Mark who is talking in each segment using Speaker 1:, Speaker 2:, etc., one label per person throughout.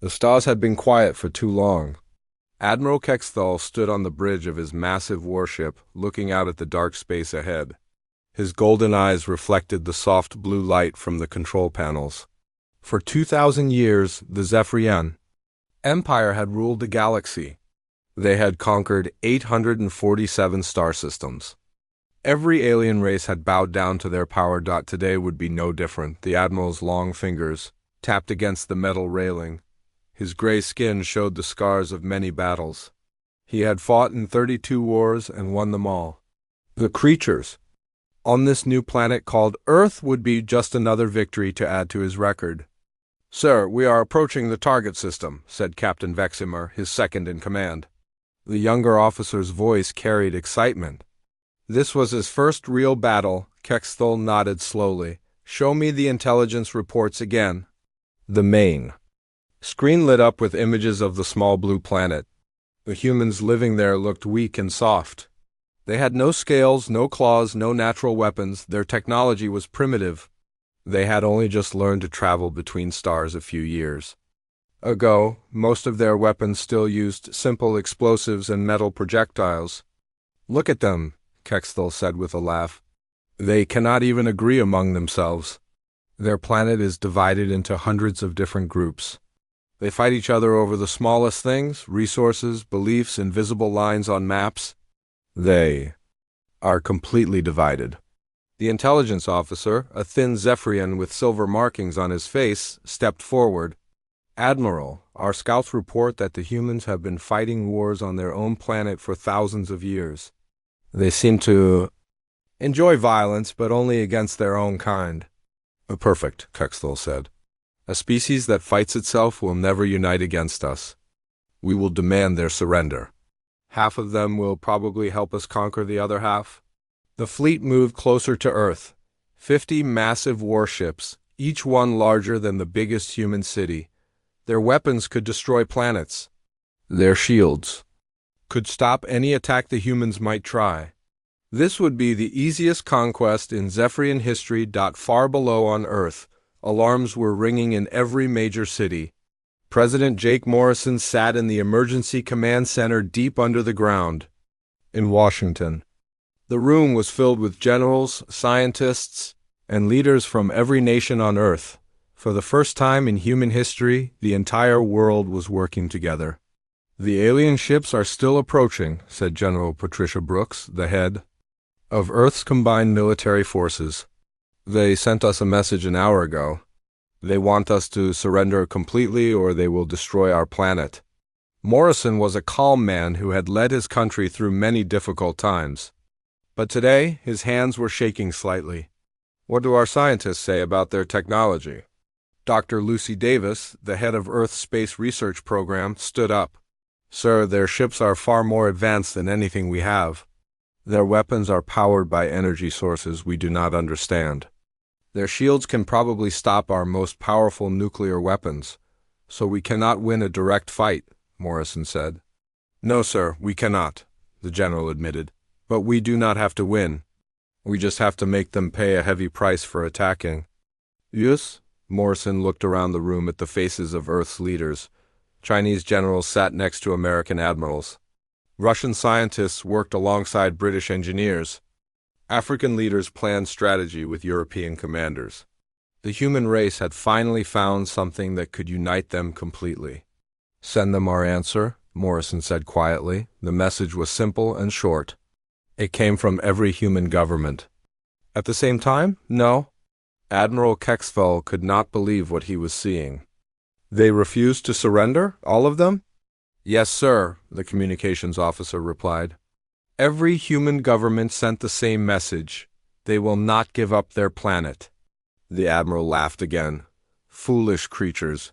Speaker 1: The stars had been quiet for too long. Admiral Kexthal stood on the bridge of his massive warship, looking out at the dark space ahead. His golden eyes reflected the soft blue light from the control panels. For 2,000 years, the Zephyrian Empire had ruled the galaxy. They had conquered 847 star systems. Every alien race had bowed down to their power. Today would be no different. The Admiral's long fingers tapped against the metal railing. His gray skin showed the scars of many battles. He had fought in 32 wars and won them all. The creatures on this new planet called Earth would be just another victory to add to his record. "Sir, we are approaching the target system," said Captain Veximer, his second in command. The younger officer's voice carried excitement. This was his first real battle. Kexthal nodded slowly. "Show me the intelligence reports again." The main screen lit up with images of the small blue planet. The humans living there looked weak and soft. They had no scales, no claws, no natural weapons. Their technology was primitive. They had only just learned to travel between stars a few years ago. Most of their weapons still used simple explosives and metal projectiles. "Look at them," Kexthal said with a laugh. "They cannot even agree among themselves. Their planet is divided into hundreds of different groups. They fight each other over the smallest things, resources, beliefs, invisible lines on maps. They are completely divided." The intelligence officer, a thin Zephyrian with silver markings on his face, stepped forward. "Admiral, our scouts report that the humans have been fighting wars on their own planet for thousands of years. They seem to enjoy violence, but only against their own kind." "Perfect," Kexthal said. "A species that fights itself will never unite against us. We will demand their surrender. Half of them will probably help us conquer the other half." The fleet moved closer to Earth. 50 massive warships, each one larger than the biggest human city. Their weapons could destroy planets. Their shields could stop any attack the humans might try. This would be the easiest conquest in Zephyrian history. Far below on Earth, alarms were ringing in every major city. President Jake Morrison sat in the emergency command center deep under the ground in Washington. The room was filled with generals, scientists, and leaders from every nation on Earth. For the first time in human history, the entire world was working together. "The alien ships are still approaching," said General Patricia Brooks, the head of Earth's combined military forces. "They sent us a message an hour ago. They want us to surrender completely or they will destroy our planet." Morrison was a calm man who had led his country through many difficult times. But today, his hands were shaking slightly. "What do our scientists say about their technology?" Dr. Lucy Davis, the head of Earth's Space Research Program, stood up. "Sir, their ships are far more advanced than anything we have. Their weapons are powered by energy sources we do not understand. Their shields can probably stop our most powerful nuclear weapons, so we cannot win a direct fight," Morrison said. "No, sir, we cannot," the general admitted. "But we do not have to win. We just have to make them pay a heavy price for attacking." "Yes?" Morrison looked around the room at the faces of Earth's leaders. Chinese generals sat next to American admirals. Russian scientists worked alongside British engineers. African leaders planned strategy with European commanders. The human race had finally found something that could unite them completely. "Send them our answer," Morrison said quietly. The message was simple and short. It came from every human government. At the same time, no. Admiral Kexthal could not believe what he was seeing. "They refused to surrender, all of them?" "Yes, sir," the communications officer replied. "Every human government sent the same message. They will not give up their planet." The admiral laughed again. "Foolish creatures.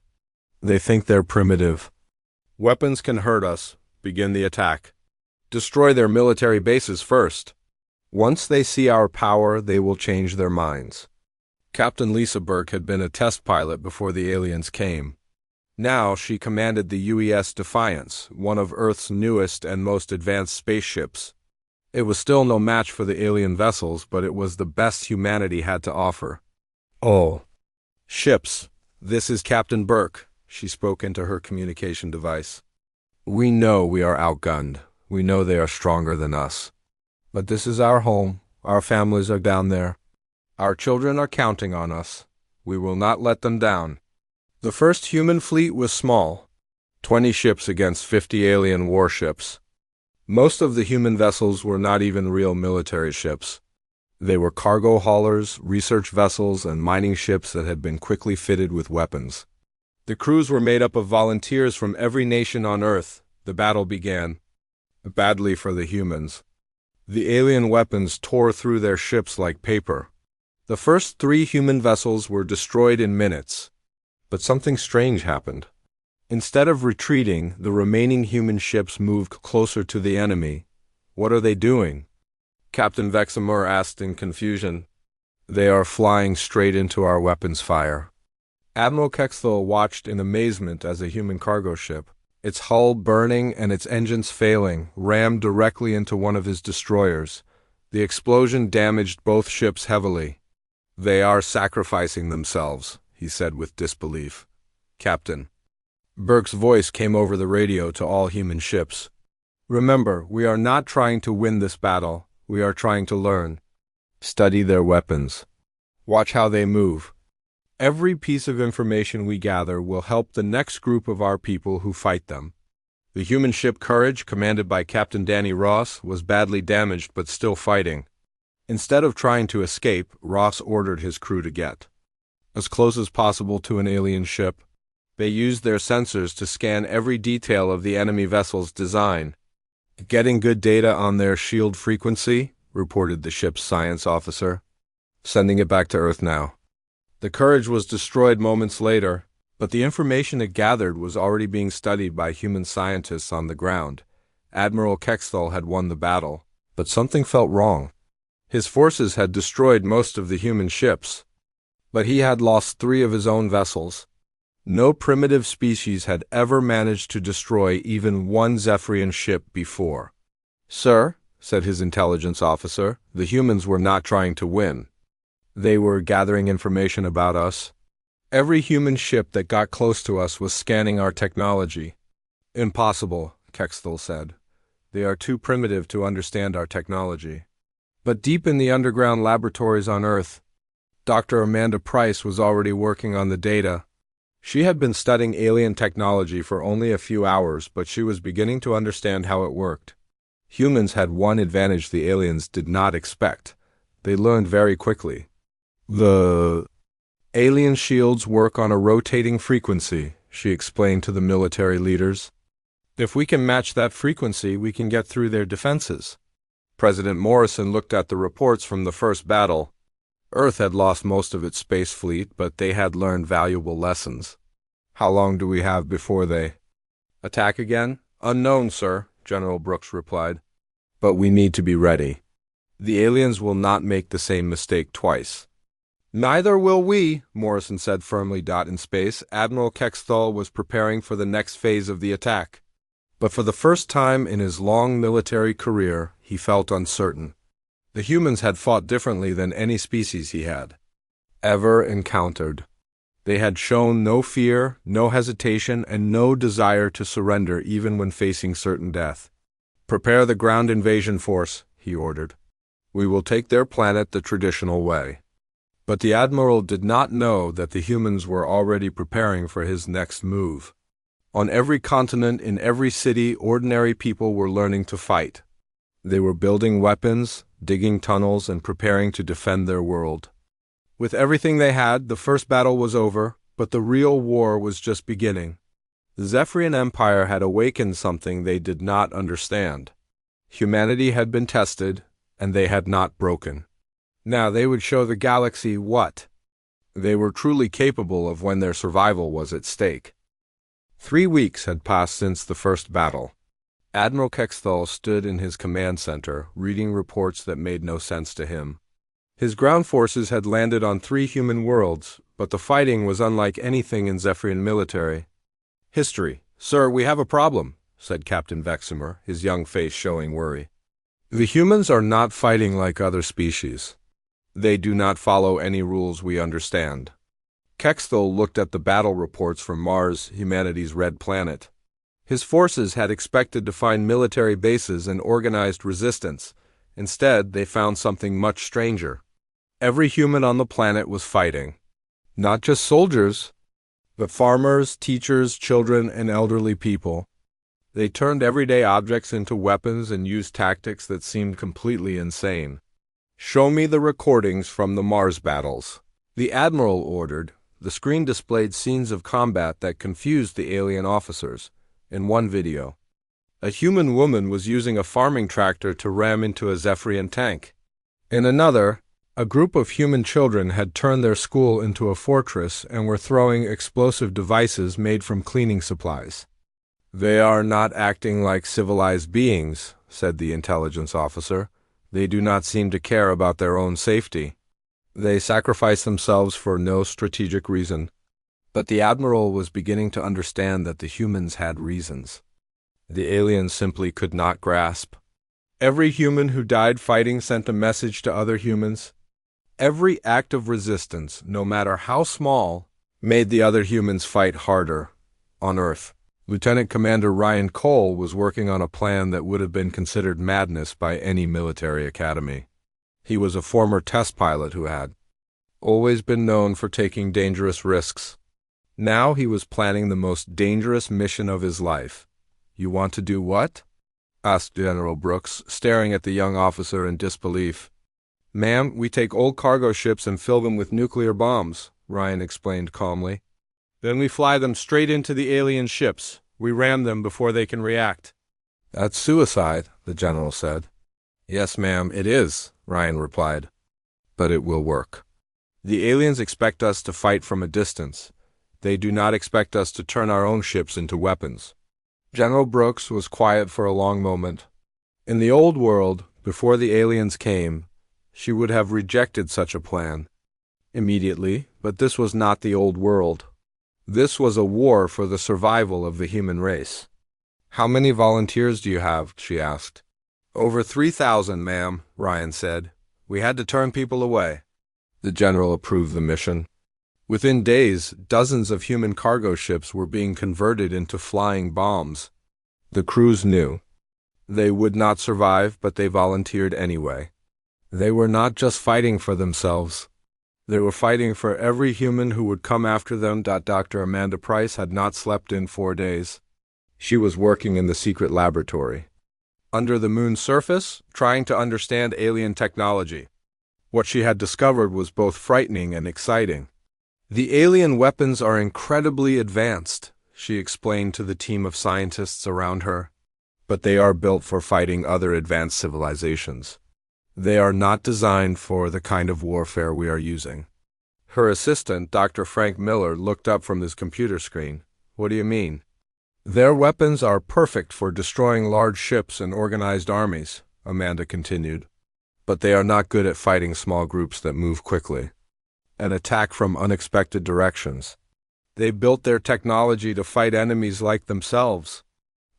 Speaker 1: They think they're primitive. Weapons can hurt us. Begin the attack. Destroy their military bases first. Once they see our power, they will change their minds." Captain Lisa Burke had been a test pilot before the aliens came. Now she commanded the UES Defiance, one of Earth's newest and most advanced spaceships. It was still no match for the alien vessels, but it was the best humanity had to offer. "Oh, ships, this is Captain Burke," She spoke into her communication device. "We know we are outgunned. We know they are stronger than us. But this is our home. Our families are down there. Our children are counting on us. We will not let them down." The first human fleet was small, 20 ships against 50 alien warships. Most of the human vessels were not even real military ships. They were cargo haulers, research vessels, and mining ships that had been quickly fitted with weapons. The crews were made up of volunteers from every nation on Earth. The battle began. Badly for the humans. The alien weapons tore through their ships like paper. The first 3 human vessels were destroyed in minutes. But something strange happened. Instead of retreating, the remaining human ships moved closer to the enemy. "What are they doing?" Captain Vexamur asked in confusion. "They are flying straight into our weapons fire." Admiral Kexthal watched in amazement as a human cargo ship, its hull burning and its engines failing, rammed directly into one of his destroyers. The explosion damaged both ships heavily. "They are sacrificing themselves," he said with disbelief. "Captain." Burke's voice came over the radio to all human ships. "Remember, we are not trying to win this battle. We are trying to learn. Study their weapons. Watch how they move. Every piece of information we gather will help the next group of our people who fight them." The human ship Courage, commanded by Captain Danny Ross, was badly damaged but still fighting. Instead of trying to escape, Ross ordered his crew to get as close as possible to an alien ship. They used their sensors to scan every detail of the enemy vessel's design. "Getting good data on their shield frequency," reported the ship's science officer. "Sending it back to Earth now." The Courage was destroyed moments later, but the information it gathered was already being studied by human scientists on the ground. Admiral Kexthal had won the battle, but something felt wrong. His forces had destroyed most of the human ships, but he had lost 3 of his own vessels. No primitive species had ever managed to destroy even one Zephyrian ship before. "Sir," said his intelligence officer, "the humans were not trying to win. They were gathering information about us. Every human ship that got close to us was scanning our technology." "Impossible," Kexthal said. "They are too primitive to understand our technology." But deep in the underground laboratories on Earth, Dr. Amanda Price was already working on the data. She had been studying alien technology for only a few hours, but she was beginning to understand how it worked. Humans had one advantage the aliens did not expect. They learned very quickly. "The alien shields work on a rotating frequency," she explained to the military leaders. "If we can match that frequency, we can get through their defenses." President Morrison looked at the reports from the first battle. Earth had lost most of its space fleet, but they had learned valuable lessons. "How long do we have before they attack again?" "Unknown, sir," General Brooks replied. "But we need to be ready. The aliens will not make the same mistake twice." "Neither will we," Morrison said firmly. In space, Admiral Kexthal was preparing for the next phase of the attack. But for the first time in his long military career, he felt uncertain. The humans had fought differently than any species he had ever encountered. They had shown no fear, no hesitation, and no desire to surrender even when facing certain death. "Prepare the ground invasion force," he ordered. "We will take their planet the traditional way." But the Admiral did not know that the humans were already preparing for his next move. On every continent, in every city, ordinary people were learning to fight. They were building weapons, digging tunnels, and preparing to defend their world. With everything they had, the first battle was over, but the real war was just beginning. The Zephyrian Empire had awakened something they did not understand. Humanity had been tested, and they had not broken. Now they would show the galaxy what they were truly capable of when their survival was at stake. 3 weeks had passed since the first battle. Admiral Kexthal stood in his command center, reading reports that made no sense to him. His ground forces had landed on 3 human worlds, but the fighting was unlike anything in Zephyrian military history. "Sir, we have a problem," said Captain Vexamur, his young face showing worry. "The humans are not fighting like other species. They do not follow any rules we understand. Kexthel looked at the battle reports from Mars, humanity's red planet. His forces had expected to find military bases and organized resistance. Instead, they found something much stranger. Every human on the planet was fighting. Not just soldiers, but farmers, teachers, children, and elderly people. They turned everyday objects into weapons and used tactics that seemed completely insane. "Show me the recordings from the Mars battles," the Admiral ordered. The screen displayed scenes of combat that confused the alien officers. In one video, a human woman was using a farming tractor to ram into a Zephyrian tank. In another, a group of human children had turned their school into a fortress and were throwing explosive devices made from cleaning supplies. "They are not acting like civilized beings," said the intelligence officer. "They do not seem to care about their own safety. They sacrifice themselves for no strategic reason." But the Admiral was beginning to understand that the humans had reasons. The aliens simply could not grasp. Every human who died fighting sent a message to other humans. Every act of resistance, no matter how small, made the other humans fight harder. On Earth, Lieutenant Commander Ryan Cole was working on a plan that would have been considered madness by any military academy. He was a former test pilot who had always been known for taking dangerous risks. Now he was planning the most dangerous mission of his life. "You want to do what?" asked General Brooks, staring at the young officer in disbelief. "Ma'am, we take old cargo ships and fill them with nuclear bombs," Ryan explained calmly. "Then we fly them straight into the alien ships. We ram them before they can react." "That's suicide," the general said. "Yes, ma'am, it is," Ryan replied. "But it will work. The aliens expect us to fight from a distance. They do not expect us to turn our own ships into weapons." General Brooks was quiet for a long moment. In the old world, before the aliens came, she would have rejected such a plan immediately, but this was not the old world. This was a war for the survival of the human race. "How many volunteers do you have?" she asked. "Over 3,000, ma'am," Ryan said. "We had to turn people away." The general approved the mission. Within days, dozens of human cargo ships were being converted into flying bombs. The crews knew they would not survive, but they volunteered anyway. They were not just fighting for themselves. They were fighting for every human who would come after them. Dr. Amanda Price had not slept in 4 days. She was working in the secret laboratory under the moon's surface, trying to understand alien technology. What she had discovered was both frightening and exciting. "The alien weapons are incredibly advanced," she explained to the team of scientists around her. "But they are built for fighting other advanced civilizations. They are not designed for the kind of warfare we are using." Her assistant, Dr. Frank Miller, looked up from his computer screen. "What do you mean?" "Their weapons are perfect for destroying large ships and organized armies," Amanda continued. "But they are not good at fighting small groups that move quickly and attack from unexpected directions. They built their technology to fight enemies like themselves."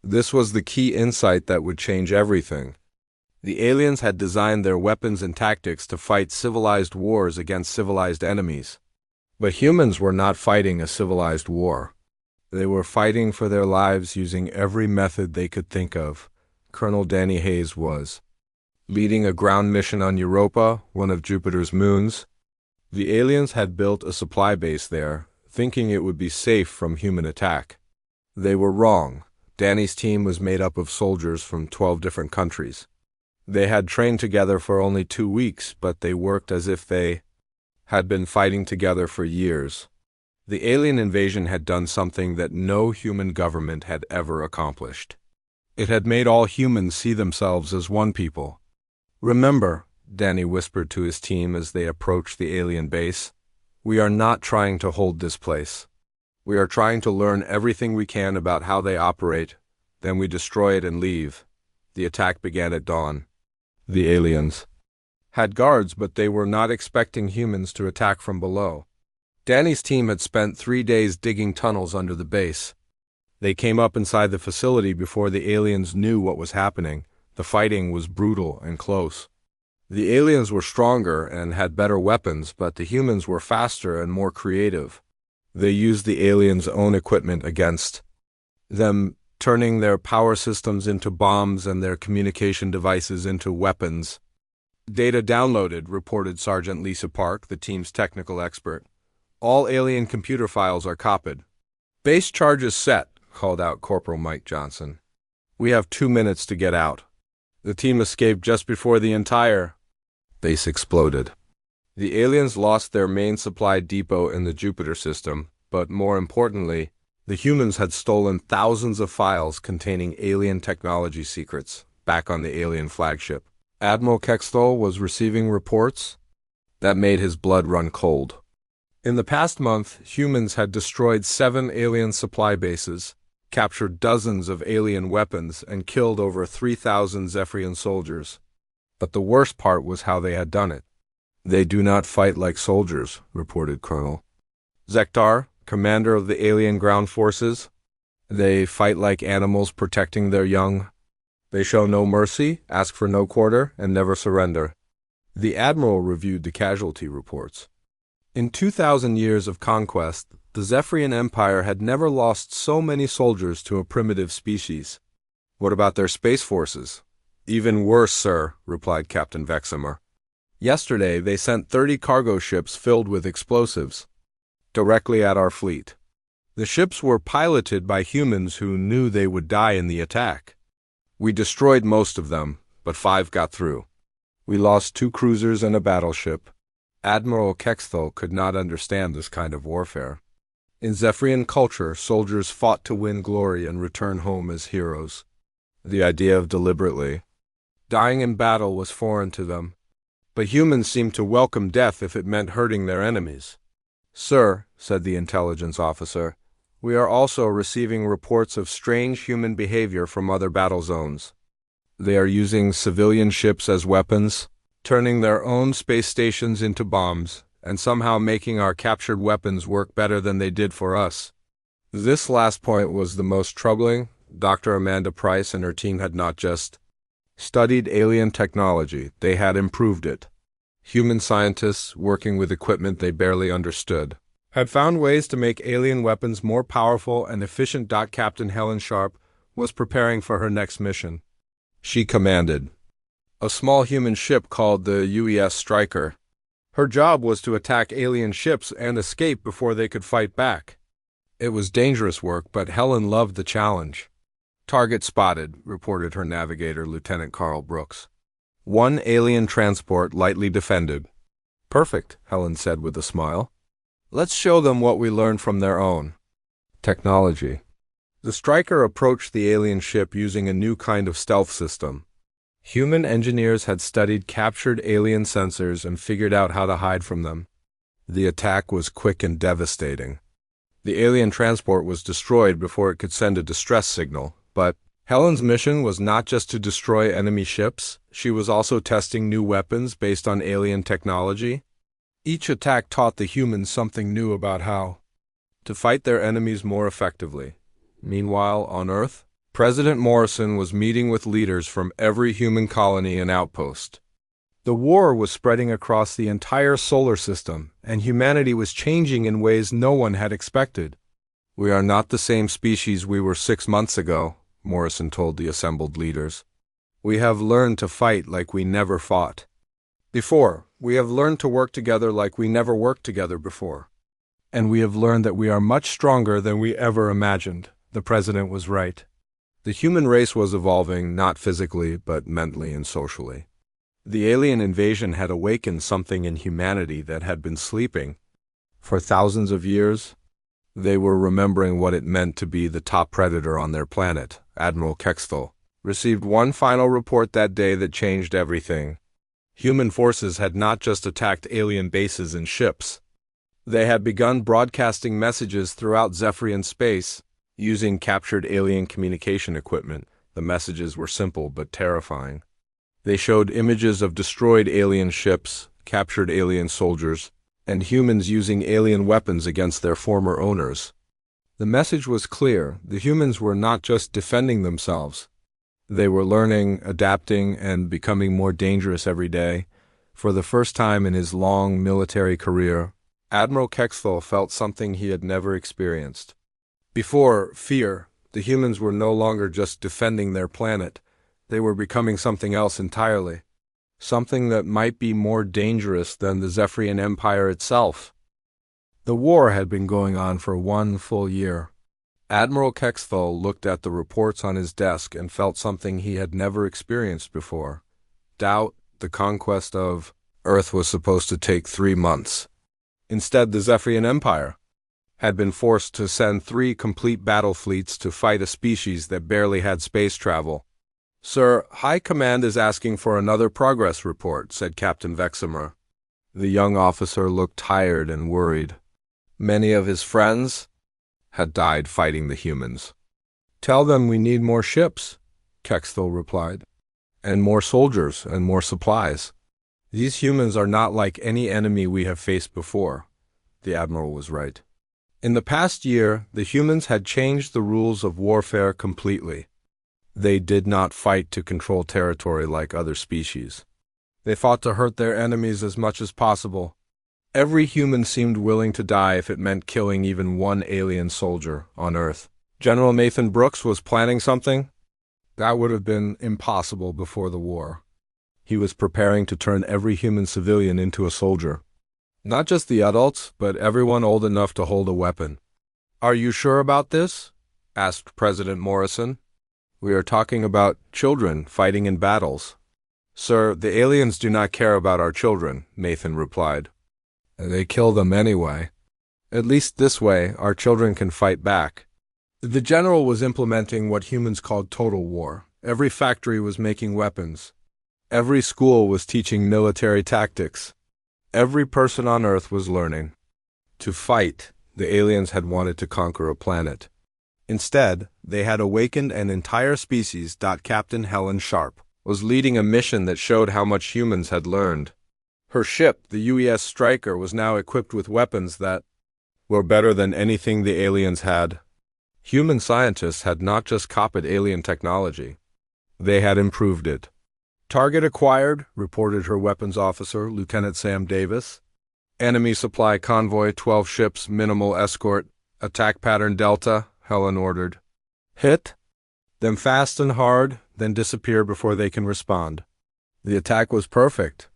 Speaker 1: This was the key insight that would change everything. The aliens had designed their weapons and tactics to fight civilized wars against civilized enemies. But humans were not fighting a civilized war. They were fighting for their lives using every method they could think of. Colonel Danny Hayes was leading a ground mission on Europa, one of Jupiter's moons. The aliens had built a supply base there, thinking it would be safe from human attack. They were wrong. Danny's team was made up of soldiers from 12 different countries. They had trained together for only 2 weeks, but they worked as if they had been fighting together for years. The alien invasion had done something that no human government had ever accomplished. It had made all humans see themselves as one people. "Remember," Danny whispered to his team as they approached the alien base, "we are not trying to hold this place. We are trying to learn everything we can about how they operate, then we destroy it and leave." The attack began at dawn. The aliens had guards, but they were not expecting humans to attack from below. Danny's team had spent 3 days digging tunnels under the base. They came up inside the facility before the aliens knew what was happening. The fighting was brutal and close. The aliens were stronger and had better weapons, but the humans were faster and more creative. They used the aliens' own equipment against them, turning their power systems into bombs and their communication devices into weapons. Data downloaded, reported Sergeant Lisa Park, the team's technical expert. All alien computer files are copied. Base charges set, called out Corporal Mike Johnson. We have 2 minutes to get out. The team escaped just before the entire base exploded. The aliens lost their main supply depot in the Jupiter system, but more importantly, the humans had stolen thousands of files containing alien technology secrets back on the alien flagship. Admiral Kexthal was receiving reports that made his blood run cold. In the past month, humans had destroyed 7 alien supply bases, captured dozens of alien weapons, and killed over 3,000 Zephyrian soldiers. But the worst part was how they had done it. They do not fight like soldiers, reported Colonel Zektar, commander of the alien ground forces. They fight like animals protecting their young. They show no mercy, ask for no quarter, and never surrender. The admiral reviewed the casualty reports. In 2,000 years of conquest, the Zephyrian Empire had never lost so many soldiers to a primitive species. What about their space forces? Even worse, sir, replied Captain Veximer. Yesterday, they sent 30 cargo ships filled with explosives directly at our fleet. The ships were piloted by humans who knew they would die in the attack. We destroyed most of them, but 5 got through. We lost 2 cruisers and a battleship. Admiral Kexthal could not understand this kind of warfare. In Zephyrian culture, soldiers fought to win glory and return home as heroes. The idea of deliberately dying in battle was foreign to them. But humans seemed to welcome death if it meant hurting their enemies. Sir, said the intelligence officer, we are also receiving reports of strange human behavior from other battle zones. They are using civilian ships as weapons, turning their own space stations into bombs, and somehow making our captured weapons work better than they did for us. This last point was the most troubling. Dr. Amanda Price and her team had not just studied alien technology, they had improved it. Human scientists, working with equipment they barely understood, had found ways to make alien weapons more powerful and efficient. Captain Helen Sharp was preparing for her next mission. She commanded a small human ship called the UES Striker. Her job was to attack alien ships and escape before they could fight back. It was dangerous work, but Helen loved the challenge. Target spotted, reported her navigator, Lieutenant Carl Brooks. 1 alien transport lightly defended. Perfect, Helen said with a smile. Let's show them what we learned from their own technology. The Striker approached the alien ship using a new kind of stealth system. Human engineers had studied captured alien sensors and figured out how to hide from them. The attack was quick and devastating. The alien transport was destroyed before it could send a distress signal, but Helen's mission was not just to destroy enemy ships, she was also testing new weapons based on alien technology. Each attack taught the humans something new about how to fight their enemies more effectively. Meanwhile, on Earth, President Morrison was meeting with leaders from every human colony and outpost. The war was spreading across the entire solar system, and humanity was changing in ways no one had expected. We are not the same species we were 6 months ago, Morrison told the assembled leaders. We have learned to fight like we never fought before. We have learned to work together like we never worked together before. And we have learned that we are much stronger than we ever imagined. The president was right. The human race was evolving, not physically, but mentally and socially. The alien invasion had awakened something in humanity that had been sleeping for thousands of years. They were remembering what it meant to be the top predator on their planet. Admiral Kexthal received one final report that day that changed everything. Human forces had not just attacked alien bases and ships. They had begun broadcasting messages throughout Zephyrian space, using captured alien communication equipment. The messages were simple but terrifying. They showed images of destroyed alien ships, captured alien soldiers, and humans using alien weapons against their former owners. The message was clear. The humans were not just defending themselves. They were learning, adapting, and becoming more dangerous every day. For the first time in his long military career, Admiral Kexthal felt something he had never experienced. Before, fear, the humans were no longer just defending their planet. They were becoming something else entirely. Something that might be more dangerous than the Zephyrian Empire itself. The war had been going on for 1 full year. Admiral Kexthal looked at the reports on his desk and felt something he had never experienced before. Doubt. The conquest of Earth was supposed to take 3 months. Instead, the Zephyrian Empire had been forced to send 3 complete battle fleets to fight a species that barely had space travel. "Sir, High Command is asking for another progress report," said Captain Vexamer. The young officer looked tired and worried. Many of his friends had died fighting the humans. "Tell them we need more ships," Kexthal replied, "and more soldiers and more supplies. These humans are not like any enemy we have faced before." The Admiral was right. In the past year, the humans had changed the rules of warfare completely. They did not fight to control territory like other species. They fought to hurt their enemies as much as possible. Every human seemed willing to die if it meant killing even 1 alien soldier on Earth. General Nathan Brooks was planning something that would have been impossible before the war. He was preparing to turn every human civilian into a soldier. Not just the adults, but everyone old enough to hold a weapon. "Are you sure about this?" asked President Morrison. "We are talking about children fighting in battles." "Sir, the aliens do not care about our children," Nathan replied. "They kill them anyway. At least this way, our children can fight back." The general was implementing what humans called total war. Every factory was making weapons. Every school was teaching military tactics. Every person on Earth was learning. To fight, the aliens had wanted to conquer a planet. Instead, they had awakened an entire species. Captain Helen Sharp was leading a mission that showed how much humans had learned. Her ship, the UES Striker, was now equipped with weapons that were better than anything the aliens had. Human scientists had not just copied alien technology. They had improved it. "Target acquired," reported her weapons officer, Lieutenant Sam Davis. "Enemy supply convoy, 12 ships, minimal escort. Attack pattern Delta," Helen ordered. "Hit them fast and hard, then disappear before they can respond." The attack was perfect.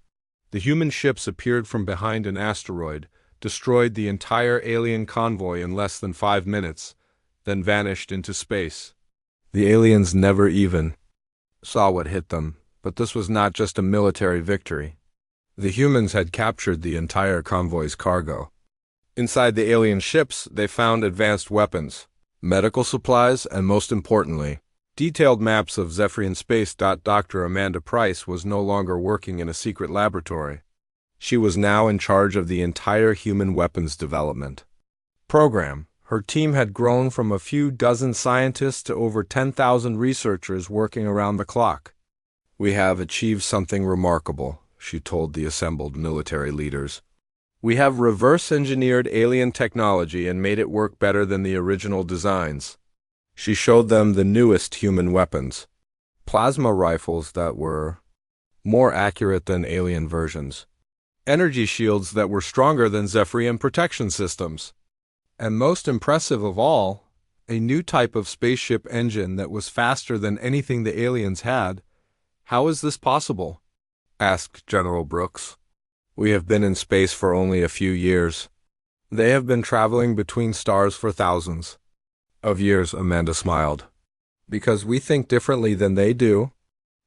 Speaker 1: The human ships appeared from behind an asteroid, destroyed the entire alien convoy in less than 5 minutes, then vanished into space. The aliens never even saw what hit them, but this was not just a military victory. The humans had captured the entire convoy's cargo. Inside the alien ships, they found advanced weapons, medical supplies, and most importantly, detailed maps of Zephyrian space. Dr. Amanda Price was no longer working in a secret laboratory. She was now in charge of the entire human weapons development program. Her team had grown from a few dozen scientists to over 10,000 researchers working around the clock. "We have achieved something remarkable," she told the assembled military leaders. "We have reverse-engineered alien technology and made it work better than the original designs." She showed them the newest human weapons, plasma rifles that were more accurate than alien versions, energy shields that were stronger than Zephyrian protection systems, and most impressive of all, a new type of spaceship engine that was faster than anything the aliens had. "How is this possible?" asked General Brooks. "We have been in space for only a few years. They have been traveling between stars for thousands of years," Amanda smiled. "Because we think differently than they do.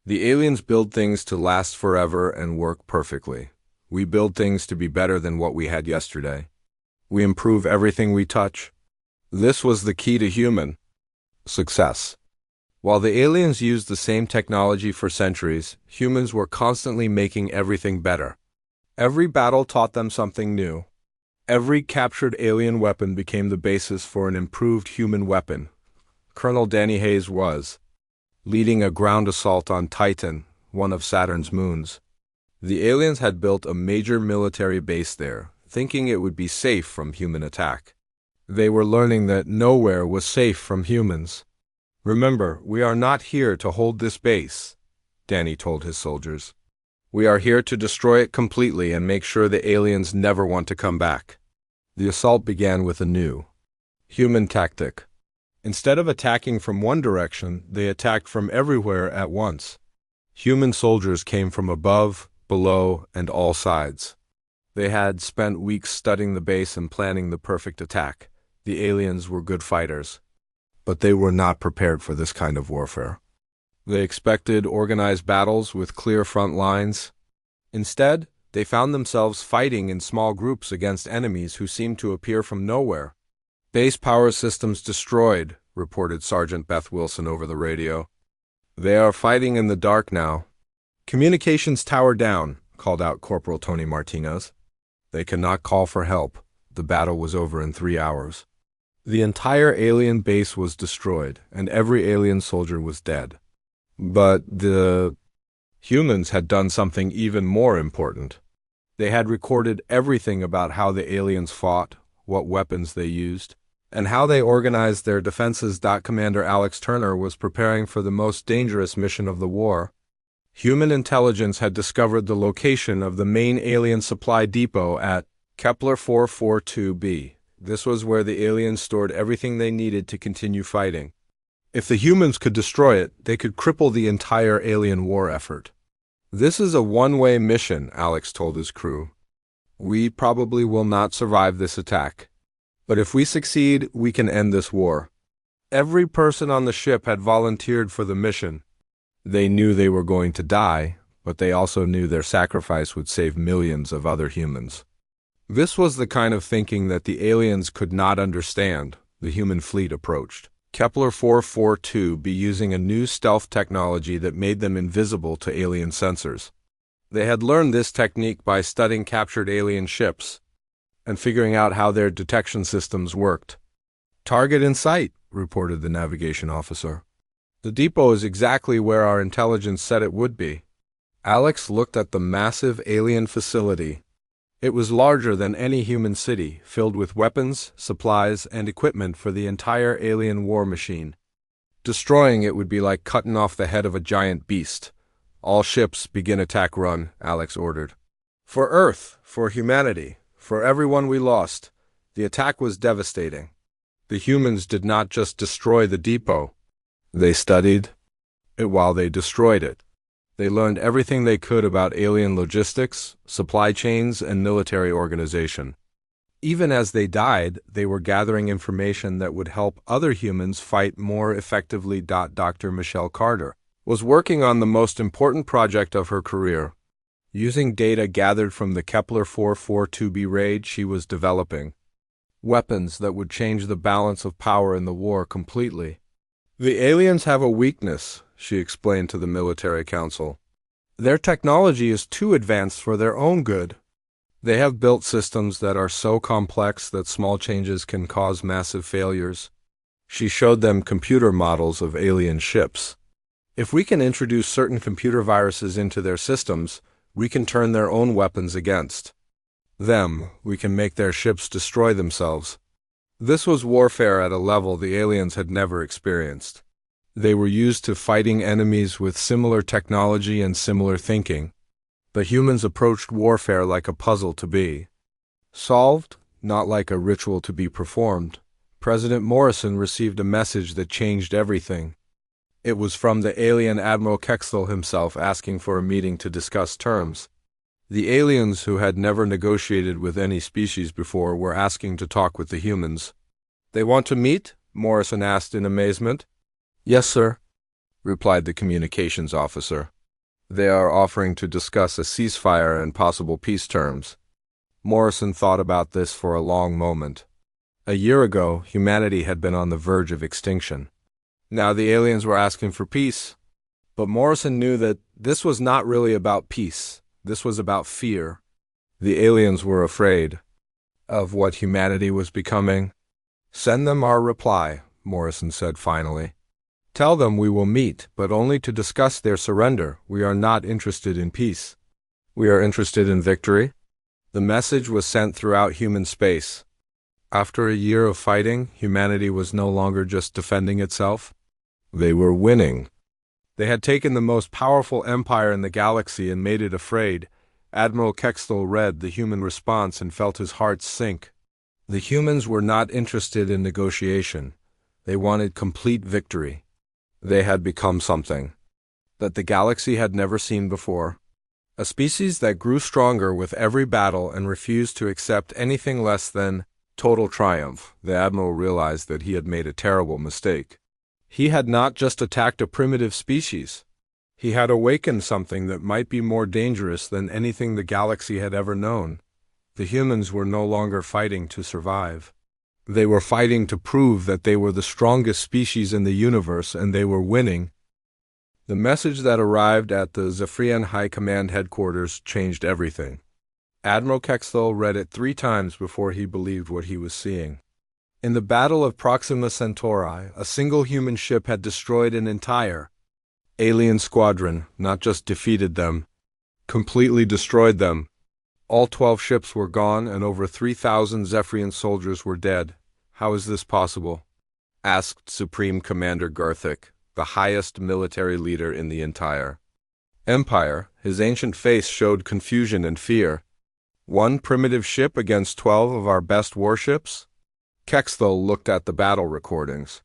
Speaker 1: The aliens build things to last forever and work perfectly. We build things to be better than what we had yesterday. We improve everything we touch. This was the key to human success. While the aliens used the same technology for centuries, humans were constantly making everything better. Every battle taught them something new. Every captured alien weapon became the basis for an improved human weapon. Colonel Danny Hayes was leading a ground assault on Titan, one of Saturn's moons. The aliens had built a major military base there, thinking it would be safe from human attack. They were learning that nowhere was safe from humans. "Remember, we are not here to hold this base," Danny told his soldiers. "We are here to destroy it completely and make sure the aliens never want to come back." The assault began with a new, human tactic. Instead of attacking from one direction, they attacked from everywhere at once. Human soldiers came from above, below, and all sides. They had spent weeks studying the base and planning the perfect attack. The aliens were good fighters, but they were not prepared for this kind of warfare. They expected organized battles with clear front lines. Instead, they found themselves fighting in small groups against enemies who seemed to appear from nowhere. "Base power systems destroyed," reported Sergeant Beth Wilson over the radio. "They are fighting in the dark now." "Communications tower down," called out Corporal Tony Martinez. They cannot call for help. The battle was over in 3 hours. The entire alien base was destroyed, and every alien soldier was dead. But the humans had done something even more important. They had recorded everything about how the aliens fought, what weapons they used, and how they organized their defenses. Commander Alex Turner was preparing for the most dangerous mission of the war. Human intelligence had discovered the location of the main alien supply depot at Kepler 442b. This was where the aliens stored everything they needed to continue fighting. If the humans could destroy it, they could cripple the entire alien war effort. "This is a one-way mission," Alex told his crew. "We probably will not survive this attack. But if we succeed, we can end this war." Every person on the ship had volunteered for the mission. They knew they were going to die, but they also knew their sacrifice would save millions of other humans. This was the kind of thinking that the aliens could not understand. The human fleet approached. Kepler 442b using a new stealth technology that made them invisible to alien sensors. They had learned this technique by studying captured alien ships and figuring out how their detection systems worked. "Target in sight," reported the navigation officer. "The depot is exactly where our intelligence said it would be." Alex looked at the massive alien facility. It was larger than any human city, filled with weapons, supplies, and equipment for the entire alien war machine. Destroying it would be like cutting off the head of a giant beast. "All ships begin attack run," Alex ordered. "For Earth, for humanity, for everyone we lost." The attack was devastating. The humans did not just destroy the depot. They studied it while they destroyed it. They learned everything they could about alien logistics, supply chains, and military organization. Even as they died, they were gathering information that would help other humans fight more effectively. Dr. Michelle Carter was working on the most important project of her career. Using data gathered from the Kepler 442b raid, she was developing weapons that would change the balance of power in the war completely. "The aliens have a weakness," she explained to the military council. "Their technology is too advanced for their own good. They have built systems that are so complex that small changes can cause massive failures." She showed them computer models of alien ships. "If we can introduce certain computer viruses into their systems, we can turn their own weapons against them. We can make their ships destroy themselves." This was warfare at a level the aliens had never experienced. They were used to fighting enemies with similar technology and similar thinking. But humans approached warfare like a puzzle to be solved, not like a ritual to be performed. President Morrison received a message that changed everything. It was from the alien Admiral Kexthal himself asking for a meeting to discuss terms. The aliens, who had never negotiated with any species before, were asking to talk with the humans. "They want to meet?" Morrison asked in amazement. "Yes, sir," replied the communications officer. "They are offering to discuss a ceasefire and possible peace terms." Morrison thought about this for a long moment. A year ago, humanity had been on the verge of extinction. Now the aliens were asking for peace. But Morrison knew that this was not really about peace. This was about fear. The aliens were afraid of what humanity was becoming. "Send them our reply," Morrison said finally. "Tell them we will meet, but only to discuss their surrender. We are not interested in peace. We are interested in victory." The message was sent throughout human space. After a year of fighting, humanity was no longer just defending itself. They were winning. They had taken the most powerful empire in the galaxy and made it afraid. Admiral Kexthal read the human response and felt his heart sink. The humans were not interested in negotiation. They wanted complete victory. They had become something that the galaxy had never seen before. A species that grew stronger with every battle and refused to accept anything less than total triumph. The Admiral realized that he had made a terrible mistake. He had not just attacked a primitive species. He had awakened something that might be more dangerous than anything the galaxy had ever known. The humans were no longer fighting to survive. They were fighting to prove that they were the strongest species in the universe, and they were winning. The message that arrived at the Zephyrian High Command headquarters changed everything. Admiral Kexthal read it 3 times before he believed what he was seeing. In the Battle of Proxima Centauri, a single human ship had destroyed an entire alien squadron, not just defeated them, completely destroyed them. All 12 ships were gone, and over 3,000 Zephyrian soldiers were dead. How is this possible? Asked Supreme Commander Galactic, the highest military leader in the entire Empire. His ancient face showed confusion and fear. 1 primitive ship against 12 of our best warships? Kexthal looked at the battle recordings.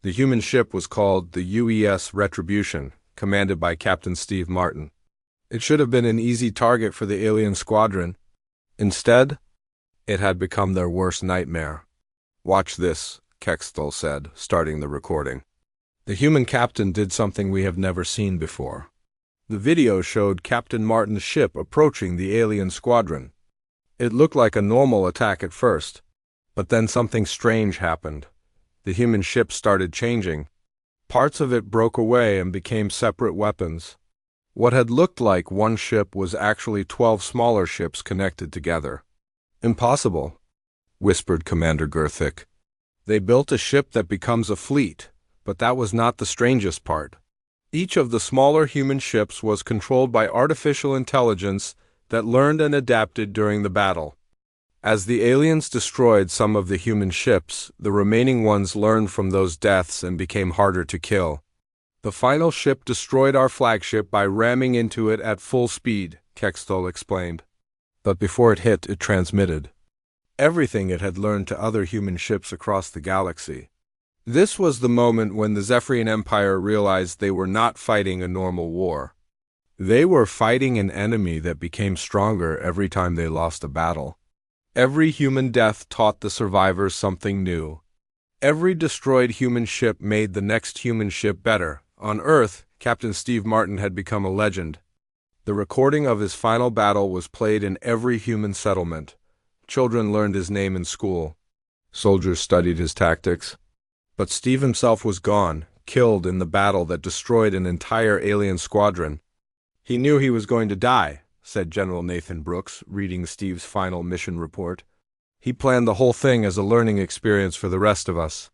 Speaker 1: The human ship was called the UES Retribution, commanded by Captain Steve Martin. It should have been an easy target for the alien squadron. Instead, it had become their worst nightmare. Watch this, Kexthal said, starting the recording. The human captain did something we have never seen before. The video showed Captain Martin's ship approaching the alien squadron. It looked like a normal attack at first, but then something strange happened. The human ship started changing. Parts of it broke away and became separate weapons. What had looked like one ship was actually 12 smaller ships connected together. Impossible, whispered Commander Galactic. They built a ship that becomes a fleet, but that was not the strangest part. Each of the smaller human ships was controlled by artificial intelligence that learned and adapted during the battle. As the aliens destroyed some of the human ships, the remaining ones learned from those deaths and became harder to kill. The final ship destroyed our flagship by ramming into it at full speed, Kexthal explained. But before it hit, it transmitted everything it had learned to other human ships across the galaxy. This was the moment when the Zephyrian Empire realized they were not fighting a normal war. They were fighting an enemy that became stronger every time they lost a battle. Every human death taught the survivors something new. Every destroyed human ship made the next human ship better. On Earth, Captain Steve Martin had become a legend. The recording of his final battle was played in every human settlement. Children learned his name in school. Soldiers studied his tactics. But Steve himself was gone, killed in the battle that destroyed an entire alien squadron. He knew he was going to die, said General Nathan Brooks, reading Steve's final mission report. He planned the whole thing as a learning experience for the rest of us.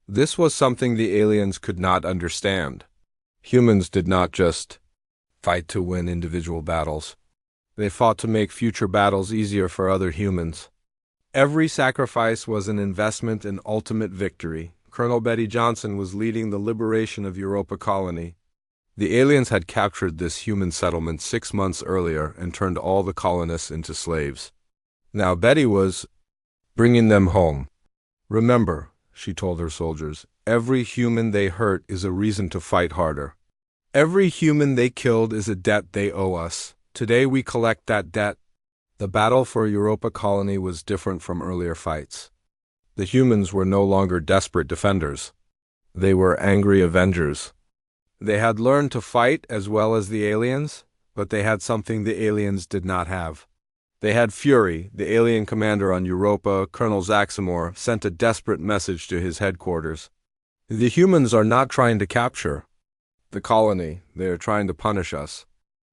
Speaker 1: This was something the aliens could not understand. Humans did not just fight to win individual battles. They fought to make future battles easier for other humans. Every sacrifice was an investment in ultimate victory. Colonel Betty Johnson was leading the liberation of Europa Colony. The aliens had captured this human settlement 6 months earlier and turned all the colonists into slaves. Now Betty was bringing them home. Remember, she told her soldiers, every human they hurt is a reason to fight harder. Every human they killed is a debt they owe us. Today we collect that debt. The battle for Europa Colony was different from earlier fights. The humans were no longer desperate defenders. They were angry avengers. They had learned to fight as well as the aliens, but they had something the aliens did not have. They had fury. The alien commander on Europa, Colonel Zaxamor, sent a desperate message to his headquarters. The humans are not trying to capture the colony. They are trying to punish us.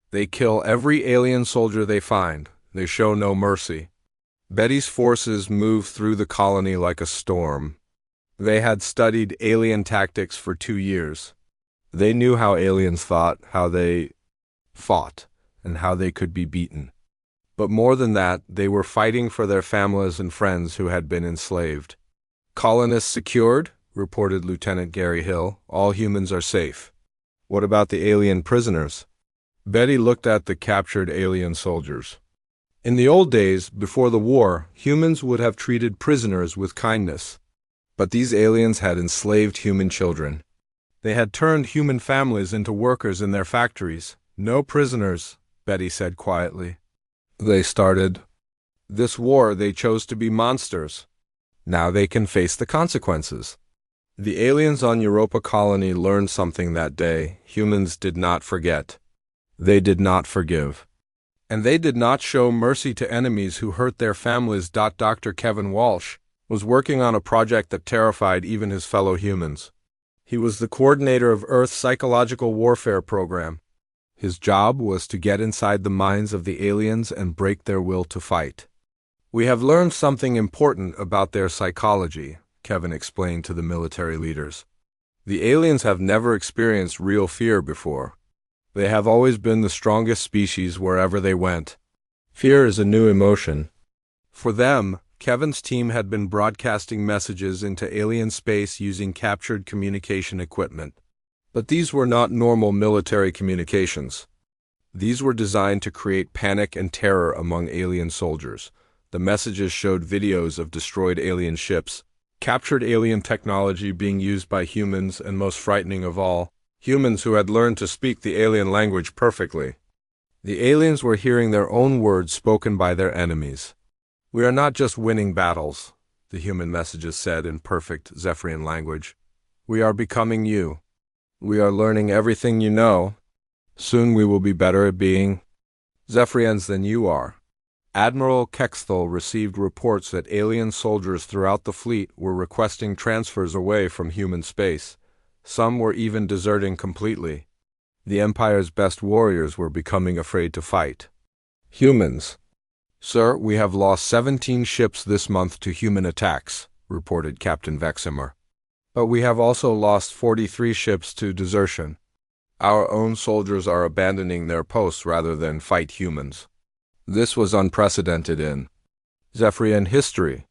Speaker 1: They kill every alien soldier they find. They show no mercy. Betty's forces moved through the colony like a storm. They had studied alien tactics for 2 years. They knew how aliens thought, how they fought, and how they could be beaten. But more than that, they were fighting for their families and friends who had been enslaved. Colonists secured, reported Lieutenant Gary Hill. All humans are safe. What about the alien prisoners? Betty looked at the captured alien soldiers. In the old days, before the war, humans would have treated prisoners with kindness. But these aliens had enslaved human children. They had turned human families into workers in their factories. No prisoners, Betty said quietly. They started this war. They chose to be monsters. Now they can face the consequences. The aliens on Europa Colony learned something that day. Humans did not forget. They did not forgive. And they did not show mercy to enemies who hurt their families. Dr. Kevin Walsh was working on a project that terrified even his fellow humans. He was the coordinator of Earth's psychological warfare program. His job was to get inside the minds of the aliens and break their will to fight. We have learned something important about their psychology, Kevin explained to the military leaders. The aliens have never experienced real fear before. They have always been the strongest species wherever they went. Fear is a new emotion. For them, Kevin's team had been broadcasting messages into alien space using captured communication equipment. But these were not normal military communications. These were designed to create panic and terror among alien soldiers. The messages showed videos of destroyed alien ships, captured alien technology being used by humans, and most frightening of all, humans who had learned to speak the alien language perfectly. The aliens were hearing their own words spoken by their enemies. "We are not just winning battles," the human messages said in perfect Zephyrian language. "We are becoming you. We are learning everything you know. Soon we will be better at being Zephyrians than you are." Admiral Kexthal received reports that alien soldiers throughout the fleet were requesting transfers away from human space. Some were even deserting completely. The Empire's best warriors were becoming afraid to fight. Humans. "Sir, we have lost 17 ships this month to human attacks," reported Captain Veximer. "But we have also lost 43 ships to desertion. Our own soldiers are abandoning their posts rather than fight humans." This was unprecedented in Zephyrian history.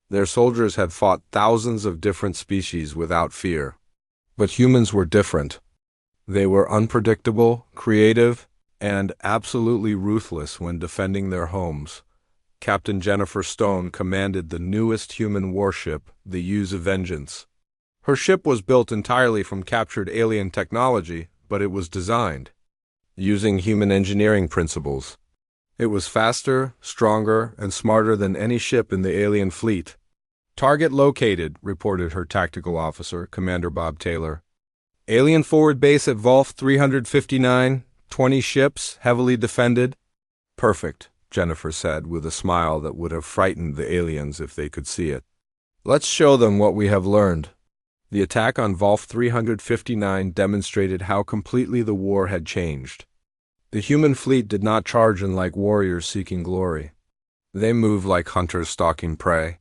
Speaker 1: Their soldiers had fought thousands of different species without fear. But humans were different. They were unpredictable, creative, and absolutely ruthless when defending their homes. Captain Jennifer Stone commanded the newest human warship, the Use of Vengeance. Her ship was built entirely from captured alien technology, but it was designed using human engineering principles. It was faster, stronger, and smarter than any ship in the alien fleet. "Target located," reported her tactical officer, Commander Bob Taylor. "Alien forward base at Volf 359, 20 ships, heavily defended." "Perfect," Jennifer said with a smile that would have frightened the aliens if they could see it. "Let's show them what we have learned." The attack on Volf 359 demonstrated how completely the war had changed. The human fleet did not charge in like warriors seeking glory. They moved like hunters stalking prey.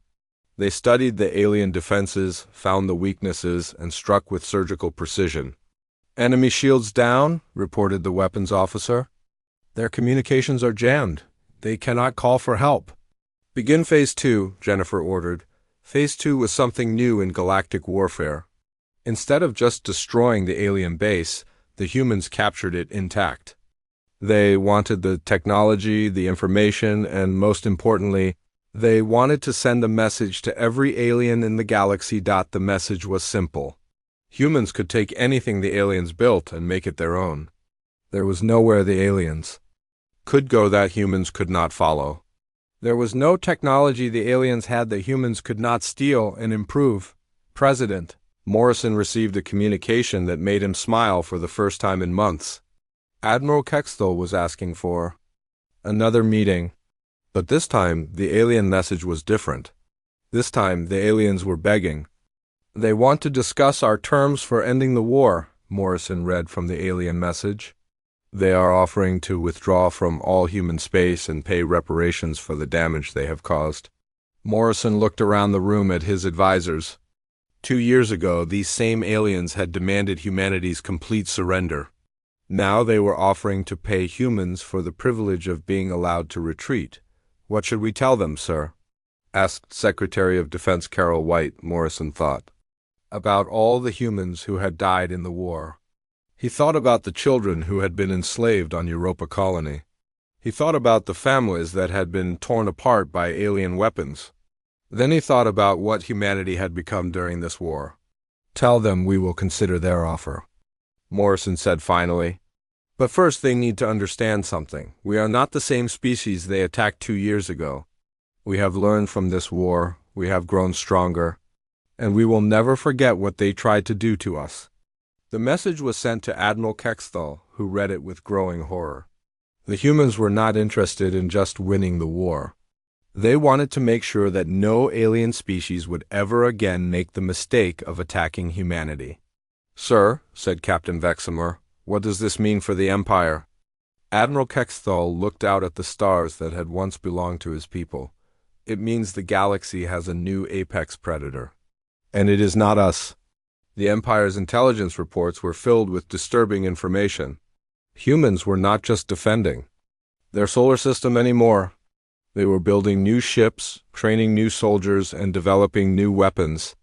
Speaker 1: They studied the alien defenses, found the weaknesses, and struck with surgical precision. "Enemy shields down," reported the weapons officer. "Their communications are jammed. They cannot call for help." "Begin Phase 2, Jennifer ordered. Phase 2 was something new in galactic warfare. Instead of just destroying the alien base, the humans captured it intact. They wanted the technology, the information, and most importantly, they wanted to send a message to every alien in the galaxy. The message was simple. Humans could take anything the aliens built and make it their own. There was nowhere the aliens could go that humans could not follow. There was no technology the aliens had that humans could not steal and improve. President Morrison received a communication that made him smile for the first time in months. Admiral Kexthal was asking for another meeting. But this time, the alien message was different. This time, the aliens were begging. "They want to discuss our terms for ending the war," Morrison read from the alien message. "They are offering to withdraw from all human space and pay reparations for the damage they have caused." Morrison looked around the room at his advisors. 2 years ago, these same aliens had demanded humanity's complete surrender. Now they were offering to pay humans for the privilege of being allowed to retreat. "What should we tell them, sir?" asked Secretary of Defense Carol White, Morrison thought. About all the humans who had died in the war. He thought about the children who had been enslaved on Europa Colony. He thought about the families that had been torn apart by alien weapons. Then he thought about what humanity had become during this war. "Tell them we will consider their offer," Morrison said finally. "But first they need to understand something. We are not the same species they attacked 2 years ago. We have learned from this war, we have grown stronger, and we will never forget what they tried to do to us." The message was sent to Admiral Kexthal, who read it with growing horror. The humans were not interested in just winning the war. They wanted to make sure that no alien species would ever again make the mistake of attacking humanity. "Sir," said Captain Veximer, "what does this mean for the Empire?" Admiral Kexthal looked out at the stars that had once belonged to his people. "It means the galaxy has a new apex predator. And it is not us." The Empire's intelligence reports were filled with disturbing information. Humans were not just defending their solar system anymore. They were building new ships, training new soldiers, and developing new weapons.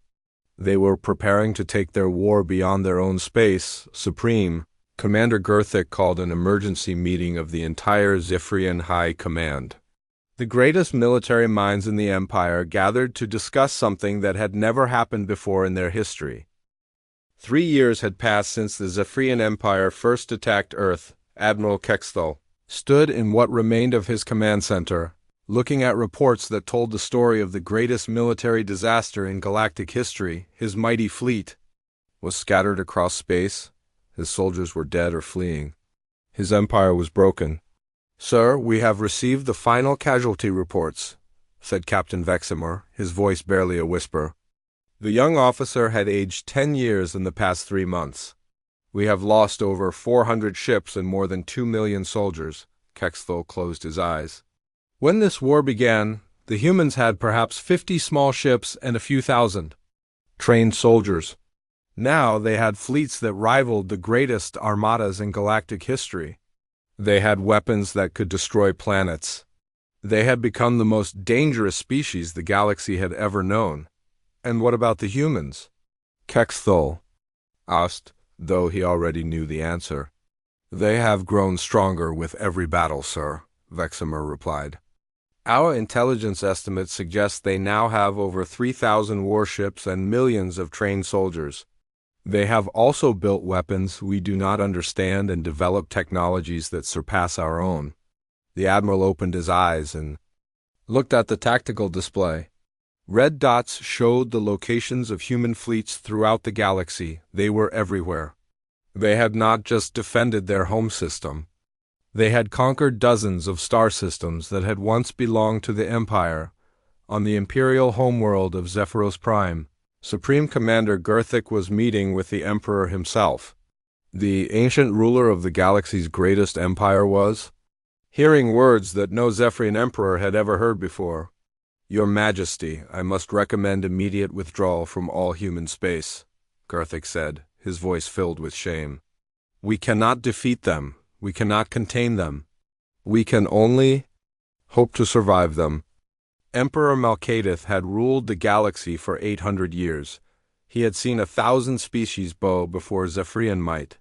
Speaker 1: They were preparing to take their war beyond their own space. Supreme Commander Gerthic called an emergency meeting of the entire Zephyrian High Command. The greatest military minds in the Empire gathered to discuss something that had never happened before in their history. 3 years had passed since the Zephyrian Empire first attacked Earth. Admiral Kexthal stood in what remained of his command center, looking at reports that told the story of the greatest military disaster in galactic history. His mighty fleet was scattered across space. His soldiers were dead or fleeing. His empire was broken. "Sir, we have received the final casualty reports," said Captain Veximer, his voice barely a whisper. The young officer had aged 10 years in the past 3 months. "We have lost over 400 ships and more than 2 million soldiers." Kexthal closed his eyes. "When this war began, the humans had perhaps 50 small ships and a few thousand trained soldiers. Now they had fleets that rivaled the greatest armadas in galactic history. They had weapons that could destroy planets. They had become the most dangerous species the galaxy had ever known. And what about the humans?" Kexthal asked, though he already knew the answer. "They have grown stronger with every battle, sir," Veximer replied. "Our intelligence estimates suggest they now have over 3,000 warships and millions of trained soldiers. They have also built weapons we do not understand and developed technologies that surpass our own." The Admiral opened his eyes and looked at the tactical display. Red dots showed the locations of human fleets throughout the galaxy. They were everywhere. They had not just defended their home system. They had conquered dozens of star systems that had once belonged to the Empire. On the imperial homeworld of Zephyros Prime, Supreme Commander Gerthic was meeting with the Emperor himself. The ancient ruler of the galaxy's greatest empire was hearing words that no Zephyrian emperor had ever heard before. "Your Majesty, I must recommend immediate withdrawal from all human space," Gerthic said, his voice filled with shame. "We cannot defeat them. We cannot contain them. We can only hope to survive them." Emperor Malkadith had ruled the galaxy for 800 years. He had seen 1,000 species bow before Zephyrian might.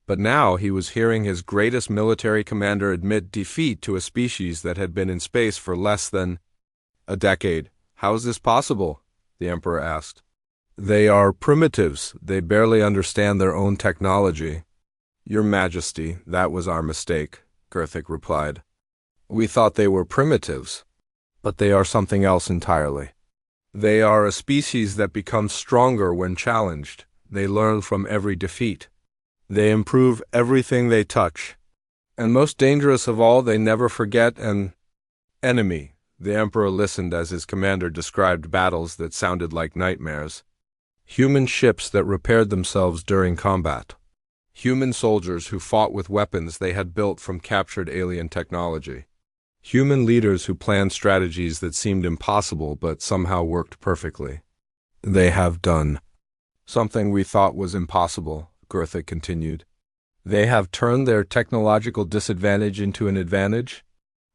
Speaker 1: But now he was hearing his greatest military commander admit defeat to a species that had been in space for less than a decade. "How is this possible?" the Emperor asked. "They are primitives. They barely understand their own technology." "Your Majesty, that was our mistake," Gerthic replied. "We thought they were primitives. But they are something else entirely. They are a species that becomes stronger when challenged. They learn from every defeat. They improve everything they touch. And most dangerous of all, they never forget an enemy." The Emperor listened as his commander described battles that sounded like nightmares. Human ships that repaired themselves during combat. Human soldiers who fought with weapons they had built from captured alien technology. Human leaders who planned strategies that seemed impossible but somehow worked perfectly. "They have done something we thought was impossible," Gerthic continued. "They have turned their technological disadvantage into an advantage.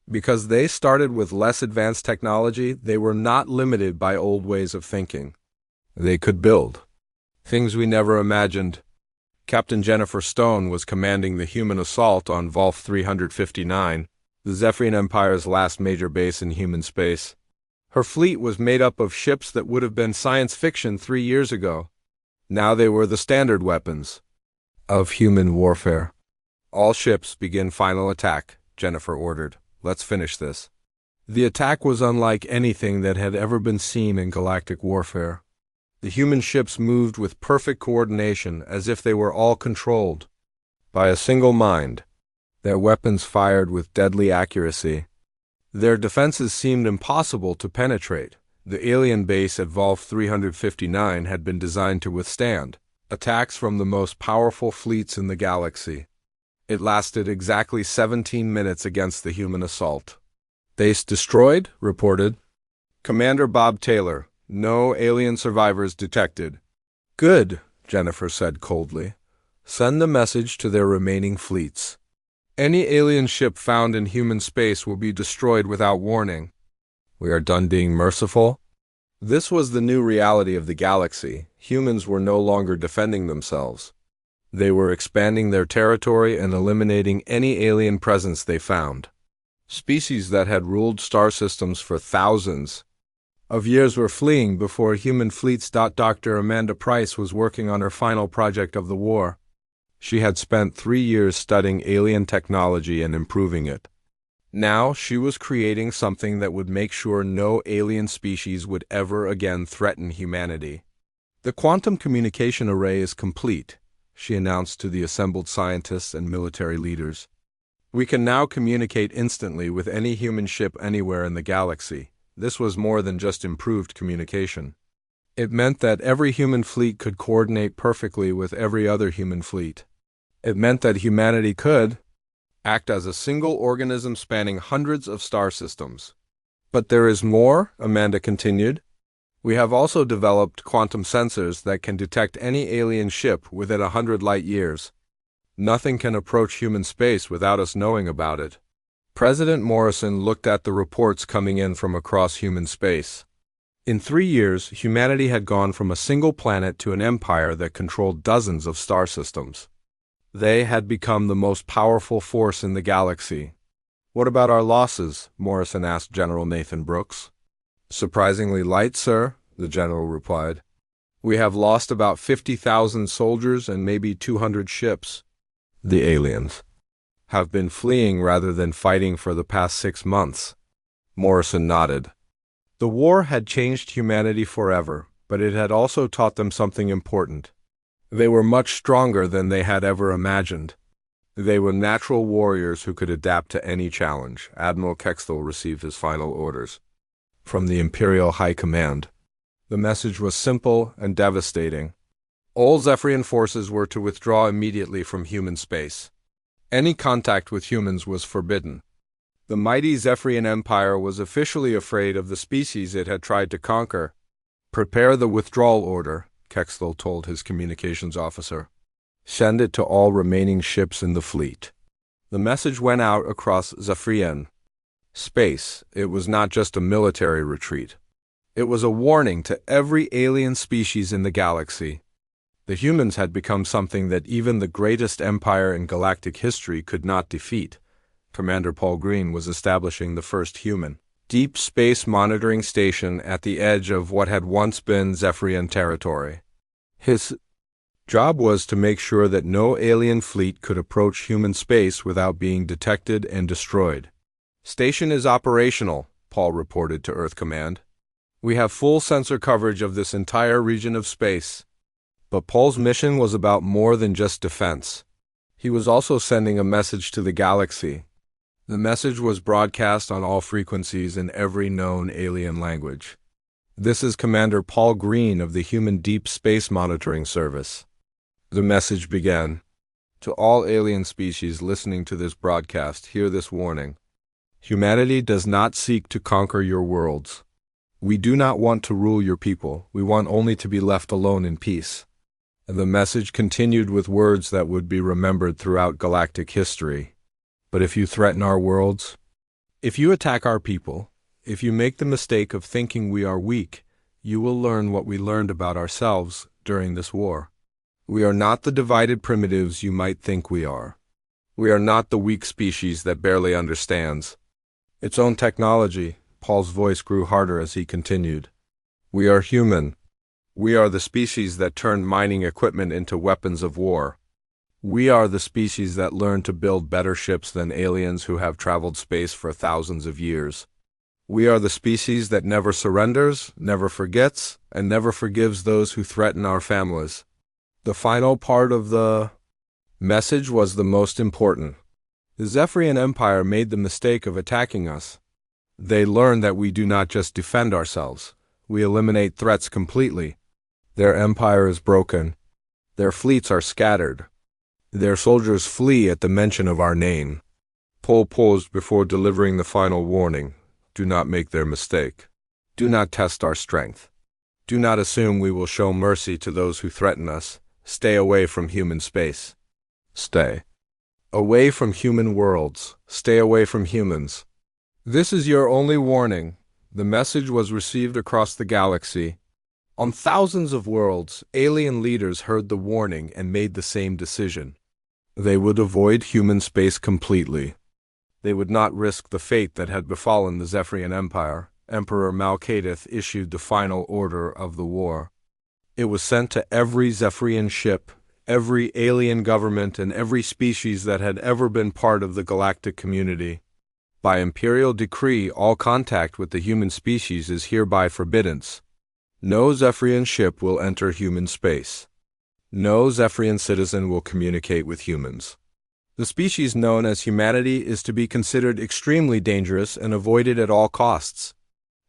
Speaker 1: Because they started with less advanced technology, they were not limited by old ways of thinking. They could build things we never imagined." Captain Jennifer Stone was commanding the human assault on Volf 359. the Zephyrian Empire's last major base in human space. Her fleet was made up of ships that would have been science fiction 3 years ago. Now they were the standard weapons of human warfare. All ships begin final attack, Jennifer ordered. Let's finish this. The attack was unlike anything that had ever been seen in galactic warfare. The human ships moved with perfect coordination as if they were all controlled by a single mind. Their weapons fired with deadly accuracy. Their defenses seemed impossible to penetrate. The alien base at Volf 359 had been designed to withstand attacks from the most powerful fleets in the galaxy. It lasted exactly 17 minutes against the human assault. Base destroyed, reported Commander Bob Taylor. No alien survivors detected. Good, Jennifer said coldly. Send the message to their remaining fleets. Any alien ship found in human space will be destroyed without warning. We are done being merciful? This was the new reality of the galaxy. Humans were no longer defending themselves. They were expanding their territory and eliminating any alien presence they found. Species that had ruled star systems for thousands of years were fleeing before human fleets. Dr. Amanda Price was working on her final project of the war. She had spent 3 years studying alien technology and improving it. Now she was creating something that would make sure no alien species would ever again threaten humanity. The quantum communication array is complete, she announced to the assembled scientists and military leaders. We can now communicate instantly with any human ship anywhere in the galaxy. This was more than just improved communication. It meant that every human fleet could coordinate perfectly with every other human fleet. It meant that humanity could act as a single organism spanning hundreds of star systems. But there is more, Amanda continued. We have also developed quantum sensors that can detect any alien ship within 100 light years. Nothing can approach human space without us knowing about it. President Morrison looked at the reports coming in from across human space. In 3 years, humanity had gone from a single planet to an empire that controlled dozens of star systems. They had become the most powerful force in the galaxy. What about our losses? Morrison asked General Nathan Brooks. Surprisingly light, sir, the general replied. We have lost about 50,000 soldiers and maybe 200 ships. The aliens have been fleeing rather than fighting for the past 6 months. Morrison nodded. The war had changed humanity forever, but it had also taught them something important. They were much stronger than they had ever imagined. They were natural warriors who could adapt to any challenge. Admiral Kexthal received his final orders from the Imperial High Command. The message was simple and devastating. All Zephyrian forces were to withdraw immediately from human space. Any contact with humans was forbidden. The mighty Zephyrian Empire was officially afraid of the species it had tried to conquer. Prepare the withdrawal order, Kexthal told his communications officer. Send it to all remaining ships in the fleet. The message went out across Zephyrian space. It was not just a military retreat. It was a warning to every alien species in the galaxy. The humans had become something that even the greatest empire in galactic history could not defeat. Commander Paul Green was establishing the first human deep space monitoring station at the edge of what had once been Zephyrian territory. His job was to make sure that no alien fleet could approach human space without being detected and destroyed. Station is operational, Paul reported to Earth Command. We have full sensor coverage of this entire region of space. But Paul's mission was about more than just defense. He was also sending a message to the galaxy. The message was broadcast on all frequencies in every known alien language. This is Commander Paul Green of the Human Deep Space Monitoring Service. The message began. To all alien species listening to this broadcast, hear this warning. Humanity does not seek to conquer your worlds. We do not want to rule your people. We want only to be left alone in peace. And the message continued with words that would be remembered throughout galactic history. But if you threaten our worlds, if you attack our people, if you make the mistake of thinking we are weak, you will learn what we learned about ourselves during this war. We are not the divided primitives you might think we are. We are not the weak species that barely understands its own technology. Paul's voice grew harder as he continued. We are human. We are the species that turned mining equipment into weapons of war. We are the species that learned to build better ships than aliens who have traveled space for thousands of years. We are the species that never surrenders, never forgets, and never forgives those who threaten our families. The final part of the message was the most important. The Zephyrian Empire made the mistake of attacking us. They learned that we do not just defend ourselves, we eliminate threats completely. Their empire is broken. Their fleets are scattered. Their soldiers flee at the mention of our name. Paul paused before delivering the final warning. Do not make their mistake. Do not test our strength. Do not assume we will show mercy to those who threaten us. Stay away from human space. Stay away from human worlds. Stay away from humans. This is your only warning. The message was received across the galaxy. On thousands of worlds, alien leaders heard the warning and made the same decision. They would avoid human space completely. They would not risk the fate that had befallen the Zephyrian Empire. Emperor Malkadith issued the final order of the war. It was sent to every Zephyrian ship, every alien government, and every species that had ever been part of the galactic community. By imperial decree, all contact with the human species is hereby forbidden. No Zephyrian ship will enter human space. No Zephyrian citizen will communicate with humans. The species known as humanity is to be considered extremely dangerous and avoided at all costs.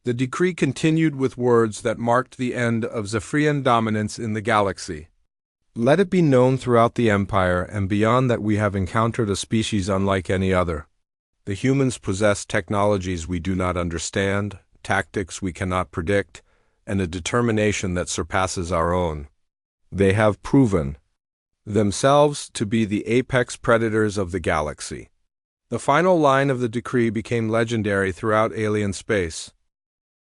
Speaker 1: The decree continued with words that marked the end of Zephyrian dominance in the galaxy. Let it be known throughout the Empire and beyond that we have encountered a species unlike any other. The humans possess technologies we do not understand, tactics we cannot predict, and a determination that surpasses our own. They have proven themselves to be the apex predators of the galaxy. The final line of the decree became legendary throughout alien space.